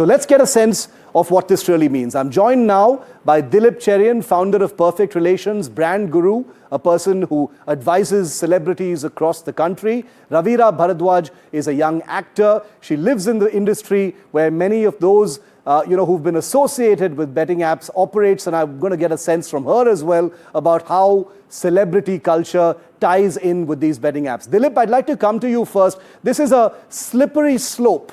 So let's get a sense of what this really means. I'm joined now by Dilip Cherian, founder of Perfect Relations, brand guru, a person who advises celebrities across the country. Raviraa Bhardwaj is a young actor. She lives in the industry where many of those who've been associated with betting apps operates, and I'm going to get a sense from her as well about how celebrity culture ties in with these betting apps. Dilip, I'd like to come to you first. This is a slippery slope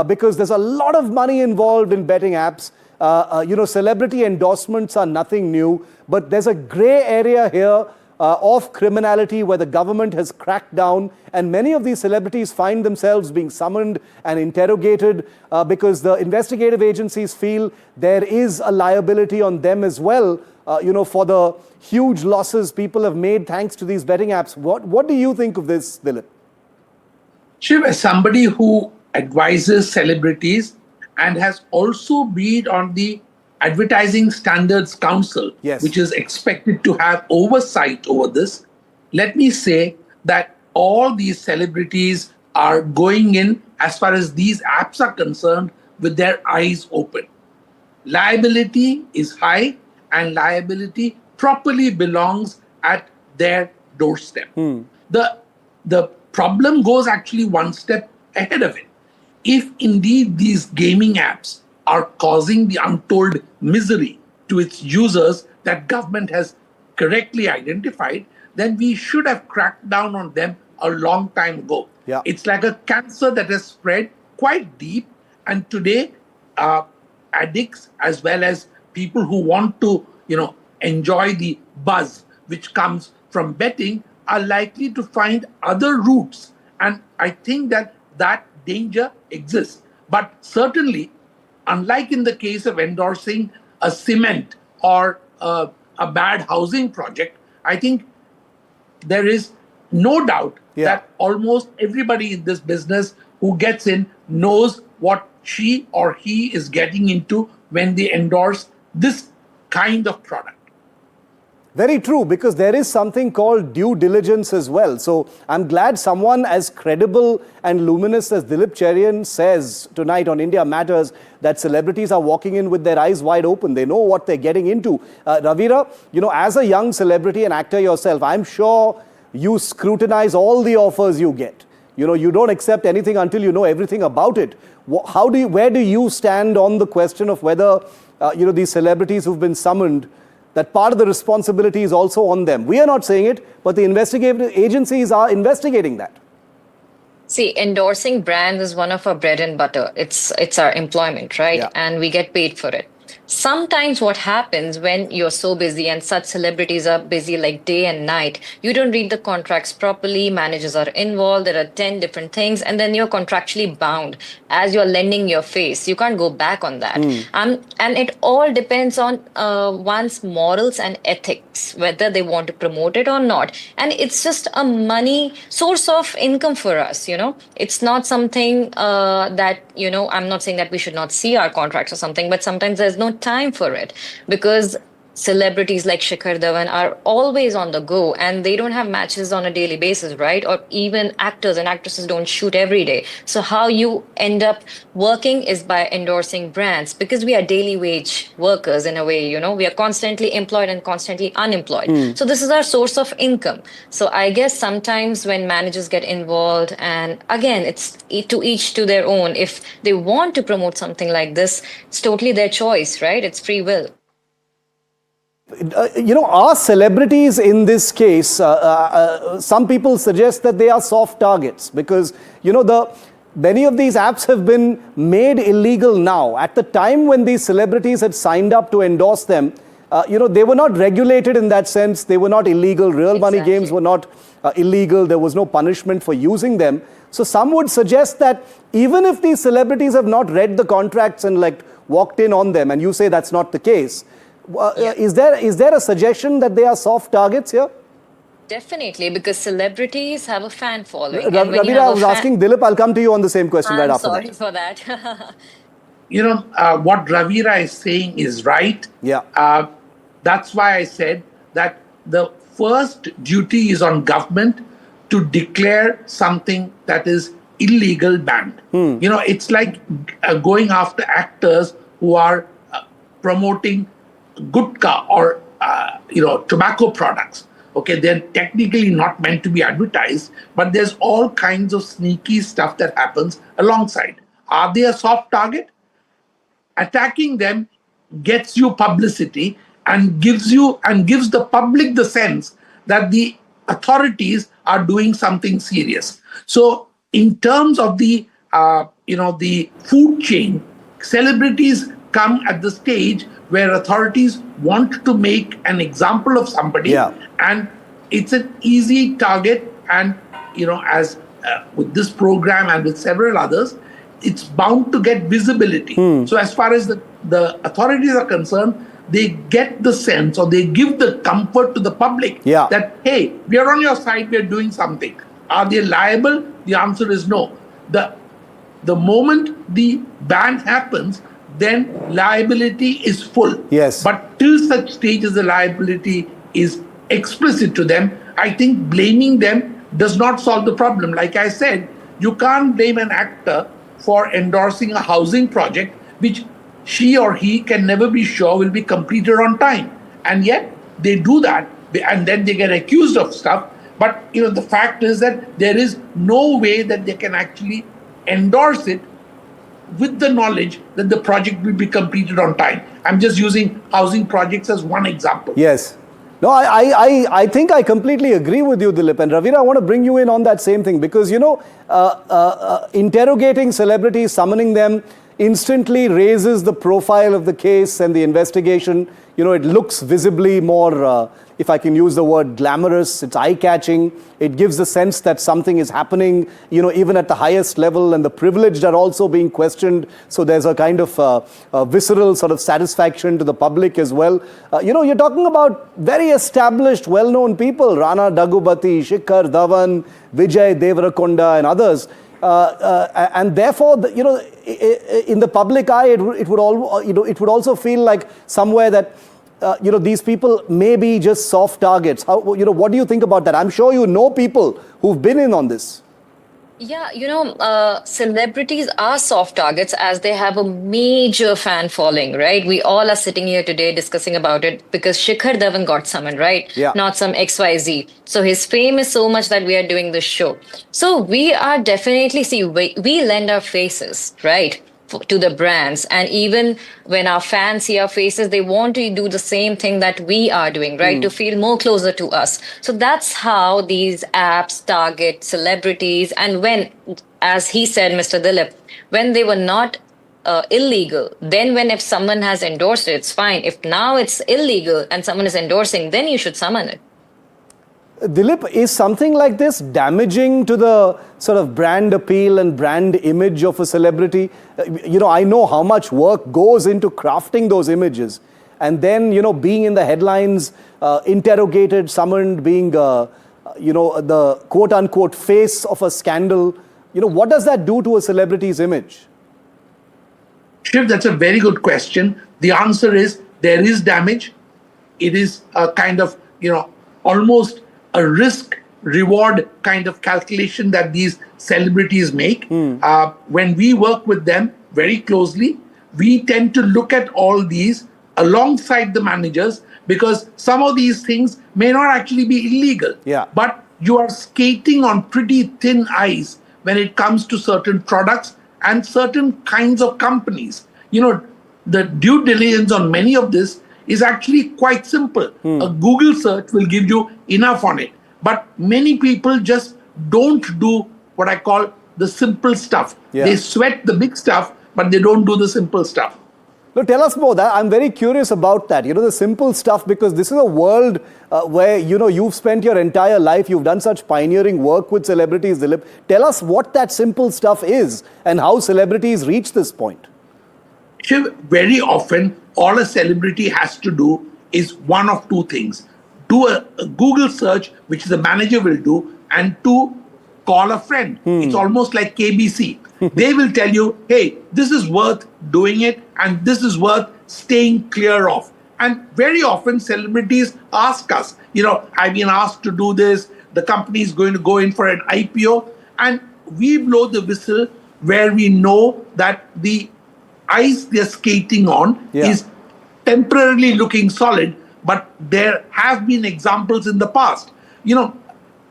because there's a lot of money involved in betting apps. Celebrity endorsements are nothing new, but there's a gray area here of criminality where the government has cracked down, and many of these celebrities find themselves being summoned and interrogated because the investigative agencies feel there is a liability on them as well, for the huge losses people have made thanks to these betting apps. What do you think of this, Dilip? Shiv, as somebody who advises celebrities and has also been on the Advertising Standards Council, yes, which is expected to have oversight over this, let me say that all these celebrities are going in, as far as these apps are concerned, with their eyes open. Liability is high, and liability properly belongs at their doorstep. The problem goes actually one step ahead of it. If indeed these gaming apps are causing the untold misery to its users that government has correctly identified, then we should have cracked down on them a long time ago. Yeah. It's like a cancer that has spread quite deep, and today addicts as well as people who want to enjoy the buzz which comes from betting are likely to find other routes, and I think that danger exists. But certainly, unlike in the case of endorsing a cement or a bad housing project, I think there is no doubt that almost everybody in this business who gets in knows what she or he is getting into when they endorse this kind of product. Very true, because there is something called due diligence as well. So I'm glad someone as credible and luminous as Dilip Cherian says tonight on India Matters that celebrities are walking in with their eyes wide open. They know what they're getting into. Raviraa, as a young celebrity and actor yourself, I'm sure you scrutinize all the offers you get. You don't accept anything until you know everything about it. Where do you stand on the question of whether, these celebrities who've been summoned, that part of the responsibility is also on them? We are not saying it, but the investigative agencies are investigating that. See, endorsing brands is one of our bread and butter. It's our employment, right? Yeah. And we get paid for it. Sometimes what happens when you're so busy, and such celebrities are busy like day and night, you don't read the contracts properly, managers are involved, there are 10 different things, and then you're contractually bound as you're lending your face. You can't go back on that. And it all depends on one's morals and ethics, whether they want to promote it or not. And it's just a money source of income for us, It's not something that, I'm not saying that we should not see our contracts or something, but sometimes there's no time for it because celebrities like Shikhar Dhawan are always on the go and they don't have matches on a daily basis, right? Or even actors and actresses don't shoot every day. So how you end up working is by endorsing brands, because we are daily wage workers in a way, we are constantly employed and constantly unemployed. So this is our source of income. So I guess sometimes when managers get involved, and again, it's to each to their own. If they want to promote something like this, it's totally their choice, right? It's free will. Are celebrities in this case, some people suggest that they are soft targets because, many of these apps have been made illegal now. At the time when these celebrities had signed up to endorse them, they were not regulated in that sense. They were not illegal. Real money games were not illegal. There was no punishment for using them. So some would suggest that even if these celebrities have not read the contracts and walked in on them, and you say that's not the case, is there a suggestion that they are soft targets here? Definitely, because celebrities have a fan following. Raviraa, I was asking Dilip, I'll come to you on the same question right after that. I'm sorry for that. What Raviraa is saying is right. Yeah. That's why I said that the first duty is on government to declare something that is illegal banned. It's like going after actors who are promoting gutka or tobacco products. Okay, they're technically not meant to be advertised, but there's all kinds of sneaky stuff that happens alongside. Are they a soft target? Attacking them gets you publicity and gives the public the sense that the authorities are doing something serious. So, in terms of the the food chain, celebrities come at the stage where authorities want to make an example of somebody, and it's an easy target. And as with this program and with several others, it's bound to get visibility. So as far as the authorities are concerned, they get the sense, or they give the comfort to the public that, hey, we are on your side, we are doing something. Are they liable? The answer is no. The moment the ban happens, then liability is full. Yes. But till such stage as the liability is explicit to them, I think blaming them does not solve the problem. Like I said, you can't blame an actor for endorsing a housing project which she or he can never be sure will be completed on time. And yet they do that, and then they get accused of stuff. But the fact is that there is no way that they can actually endorse it with the knowledge that the project will be completed on time. I'm just using housing projects as one example. Yes. No, I think I completely agree with you, Dilip. And Raviraa, I want to bring you in on that same thing because, interrogating celebrities, summoning them instantly raises the profile of the case and the investigation. It looks visibly more, if I can use the word, glamorous. It's eye-catching. It gives the sense that something is happening, even at the highest level, and the privileged are also being questioned. So there's a kind of visceral sort of satisfaction to the public as well. You're talking about very established, well-known people, Rana Daggubati, Shikhar Dhawan, Vijay Deverakonda, and others. And therefore, in the public eye, it would also feel like somewhere that these people may be just soft targets. What do you think about that? I'm sure you know people who've been in on this. Yeah, celebrities are soft targets as they have a major fan following, right? We all are sitting here today discussing about it because Shikhar Dhawan got summoned, right? Yeah. Not some XYZ. So his fame is so much that we are doing this show. So we are definitely, we lend our faces, right? To the brands, and even when our fans see our faces, they want to do the same thing that we are doing, right? To feel more closer to us. So that's how these apps target celebrities. And when, as he said, Mr. Dilip, when they were not illegal, then if someone has endorsed it, it's fine. If now it's illegal and someone is endorsing, then you should summon it. Dilip, is something like this damaging to the sort of brand appeal and brand image of a celebrity? I know how much work goes into crafting those images. And then, being in the headlines, interrogated, summoned, being, the quote-unquote face of a scandal. What does that do to a celebrity's image? Shiv, that's a very good question. The answer is there is damage. It is a kind of, almost a risk-reward kind of calculation that these celebrities make. When we work with them very closely, we tend to look at all these alongside the managers because some of these things may not actually be illegal. Yeah. But you are skating on pretty thin ice when it comes to certain products and certain kinds of companies. The due diligence on many of this is actually quite simple. A Google search will give you enough on it. But many people just don't do what I call the simple stuff. Yeah. They sweat the big stuff, but they don't do the simple stuff. No, tell us more. I'm very curious about that. The simple stuff, because this is a world where, you've spent your entire life, you've done such pioneering work with celebrities, Dilip. Tell us what that simple stuff is and how celebrities reach this point. Shiv, very often, all a celebrity has to do is one of two things. Do a Google search, which the manager will do, and two, call a friend. It's almost like KBC. They will tell you, hey, this is worth doing it, and this is worth staying clear of. And very often, celebrities ask us, I've been asked to do this, the company is going to go in for an IPO, and we blow the whistle where we know that the ice they're skating on is temporarily looking solid, but there have been examples in the past.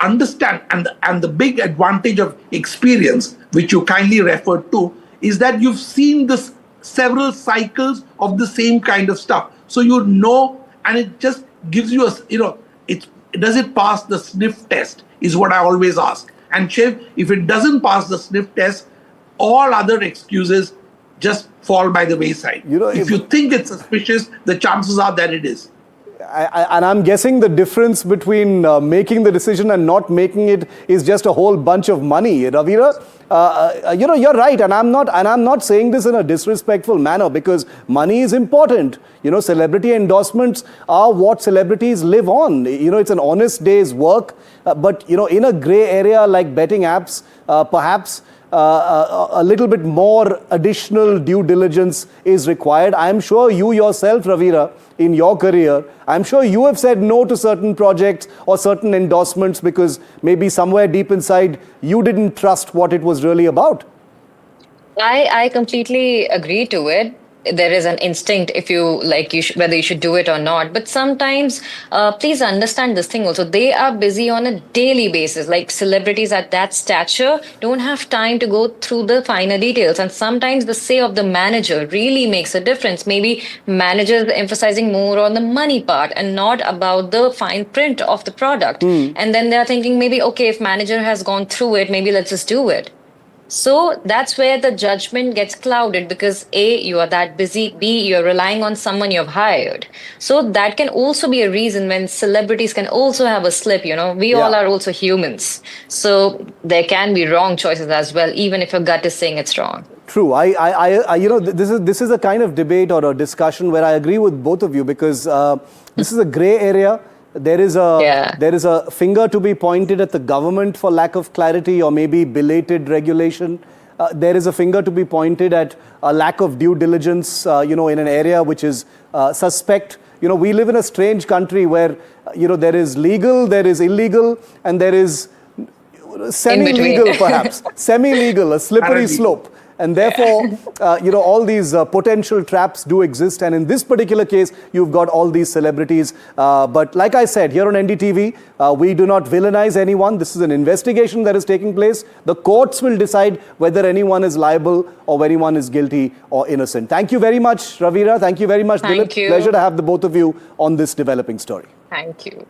Understand, and the big advantage of experience, which you kindly referred to, is that you've seen this several cycles of the same kind of stuff. So and it just gives you does it pass the sniff test is what I always ask. And Shiv, if it doesn't pass the sniff test, all other excuses just fall by the wayside. If you think it's suspicious, the chances are that it is. And I'm guessing the difference between making the decision and not making it is just a whole bunch of money. Raviraa, you're right, and I'm not saying this in a disrespectful manner, because money is important. Celebrity endorsements are what celebrities live on. It's an honest day's work. But in a grey area like betting apps, perhaps a little bit more additional due diligence is required. I'm sure you yourself, Raviraa, in your career, I'm sure you have said no to certain projects or certain endorsements because maybe somewhere deep inside you didn't trust what it was really about. I completely agree to it. There is an instinct if you like whether you should do it or not, but sometimes please understand this thing also. They are busy on a daily basis. Like celebrities at that stature don't have time to go through the finer details, and sometimes the say of the manager really makes a difference. Maybe managers emphasizing more on the money part and not about the fine print of the product. And then they're thinking maybe, okay, if manager has gone through it, maybe let's just do it. So that's where the judgment gets clouded, because A, you are that busy, B, you're relying on someone you've hired. So that can also be a reason when celebrities can also have a slip. We all are also humans. So there can be wrong choices as well, even if your gut is saying it's wrong. True. This is a kind of debate or a discussion where I agree with both of you, because this is a grey area. There is a finger to be pointed at the government for lack of clarity or maybe belated regulation. There is a finger to be pointed at a lack of due diligence, in an area which is suspect. We live in a strange country where, there is legal, there is illegal, and there is semi-legal perhaps. Semi-legal, a slippery slope. And therefore, all these potential traps do exist. And in this particular case, you've got all these celebrities. But like I said, here on NDTV, we do not villainize anyone. This is an investigation that is taking place. The courts will decide whether anyone is liable or anyone is guilty or innocent. Thank you very much, Raviraa. Thank you very much, Dilip. Thank you. Pleasure to have the both of you on this developing story. Thank you.